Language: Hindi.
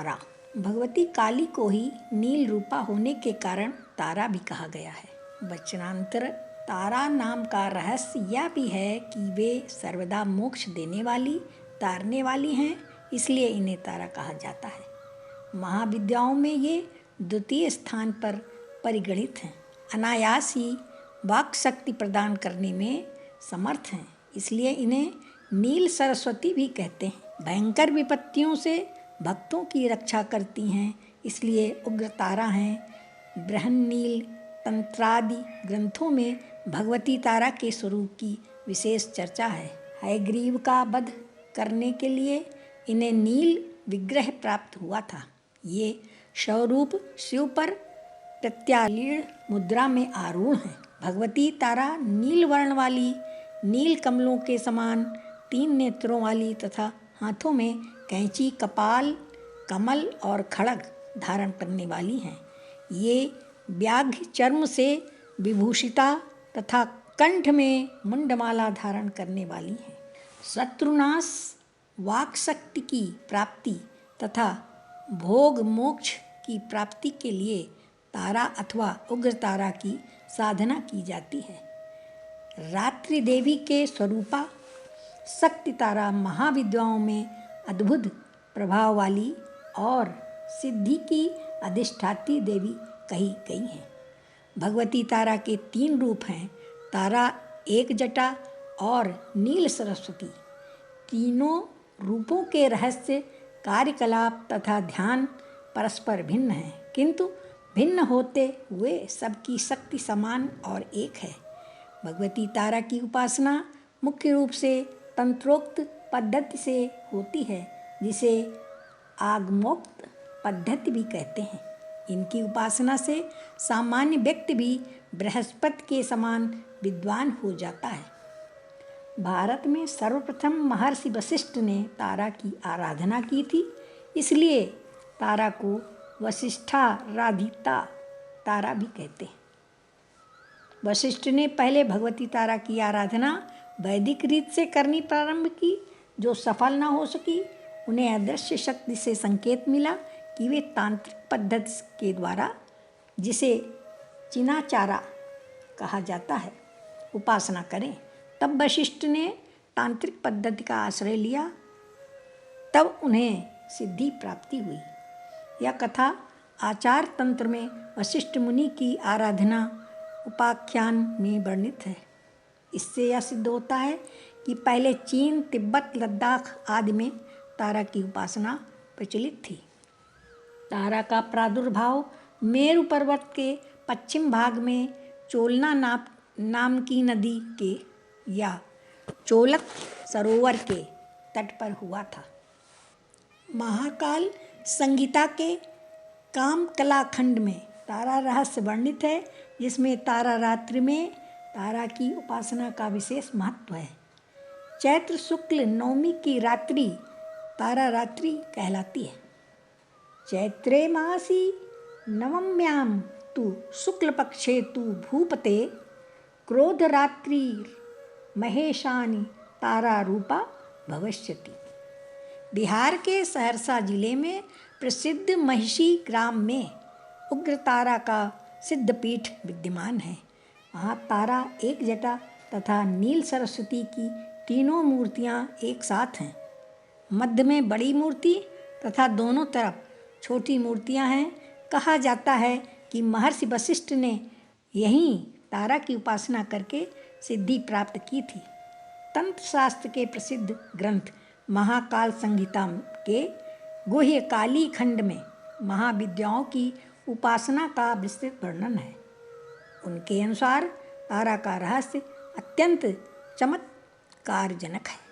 तारा। भगवती काली को ही नील रूपा होने के कारण तारा भी कहा गया है। वचनांतर तारा नाम का रहस्य यह भी है कि वे सर्वदा मोक्ष देने वाली, तारने वाली हैं, इसलिए इन्हें तारा कहा जाता है। महाविद्याओं में ये द्वितीय स्थान पर परिगणित हैं। अनायास ही वाक् शक्ति प्रदान करने में समर्थ हैं, इसलिए इन्हें नील सरस्वती भी कहते हैं। भयंकर विपत्तियों से भक्तों की रक्षा करती हैं, इसलिए उग्र तारा हैं। बृहन्नील तंत्रादि ग्रंथों में भगवती तारा के स्वरूप की विशेष चर्चा है। हयग्रीव का वध करने के लिए इन्हें नील विग्रह प्राप्त हुआ था। ये स्वरूप शिव पर प्रत्यालीन मुद्रा में आरूढ़ हैं। भगवती तारा नील वर्ण वाली, नील कमलों के समान 3 नेत्रों वाली तथा हाथों में कैंची, कपाल, कमल और खड्ग धारण करने वाली हैं। ये व्याघ्र चर्म से विभूषिता तथा कंठ में मुंडमाला धारण करने वाली हैं। शत्रुनाश, वाक् शक्ति की प्राप्ति तथा भोग मोक्ष की प्राप्ति के लिए तारा अथवा उग्र तारा की साधना की जाती है। रात्रि देवी के स्वरूपा शक्ति तारा महाविद्याओं में अद्भुत प्रभाव वाली और सिद्धि की अधिष्ठात्री देवी कही गई हैं। भगवती तारा के 3 रूप हैं, तारा, एक जटा और नील सरस्वती। तीनों रूपों के रहस्य, कार्यकलाप तथा ध्यान परस्पर भिन्न हैं, किंतु भिन्न होते हुए सबकी शक्ति समान और एक है। भगवती तारा की उपासना मुख्य रूप से तंत्रोक्त पद्धति से होती है, जिसे आगमोक्त पद्धति भी कहते हैं। इनकी उपासना से सामान्य व्यक्ति भी बृहस्पति के समान विद्वान हो जाता है। भारत में सर्वप्रथम महर्षि वशिष्ठ ने तारा की आराधना की थी, इसलिए तारा को वशिष्ठाराधिता तारा भी कहते हैं। वशिष्ठ ने पहले भगवती तारा की आराधना वैदिक रीत से करनी प्रारंभ की। जो सफल न हो सकी, उन्हें अदृश्य शक्ति से संकेत मिला कि वे तांत्रिक पद्धति के द्वारा, जिसे चिनाचारा कहा जाता है, उपासना करें। तब वशिष्ठ ने तांत्रिक पद्धति का आश्रय लिया, तब उन्हें सिद्धि प्राप्ति हुई। यह कथा आचार तंत्र में वशिष्ठ मुनि की आराधना उपाख्यान में वर्णित है। इससे यह सिद्ध होता है कि पहले चीन, तिब्बत, लद्दाख आदि में तारा की उपासना प्रचलित थी। तारा का प्रादुर्भाव मेरु पर्वत के पश्चिम भाग में चोलना नाम की नदी के या चोलक सरोवर के तट पर हुआ था। महाकाल संहिता के कामकला खंड में तारा रहस्य वर्णित है, जिसमें तारा रात्रि में तारा की उपासना का विशेष महत्व है। चैत्र शुक्ल नवमी की रात्रि तारा रात्रि कहलाती है। चैत्रे मासी नवम्याम तु शुक्ल पक्षे तु भूपते क्रोध रात्रि महेशानी तारा रूपा भविष्यति। बिहार के सहरसा जिले में प्रसिद्ध महिषी ग्राम में उग्र तारा का सिद्धपीठ विद्यमान है। वहाँ तारा, एक जटा तथा नील सरस्वती की तीनों मूर्तियाँ एक साथ हैं। मध्य में बड़ी मूर्ति तथा दोनों तरफ छोटी मूर्तियाँ हैं। कहा जाता है कि महर्षि वशिष्ठ ने यहीं तारा की उपासना करके सिद्धि प्राप्त की थी। तंत्र शास्त्र के प्रसिद्ध ग्रंथ महाकाल संहिता के गुह्य काली खंड में महाविद्याओं की उपासना का विस्तृत वर्णन है। उनके अनुसार तारा का रहस्य अत्यंत चमत्कारजनक है।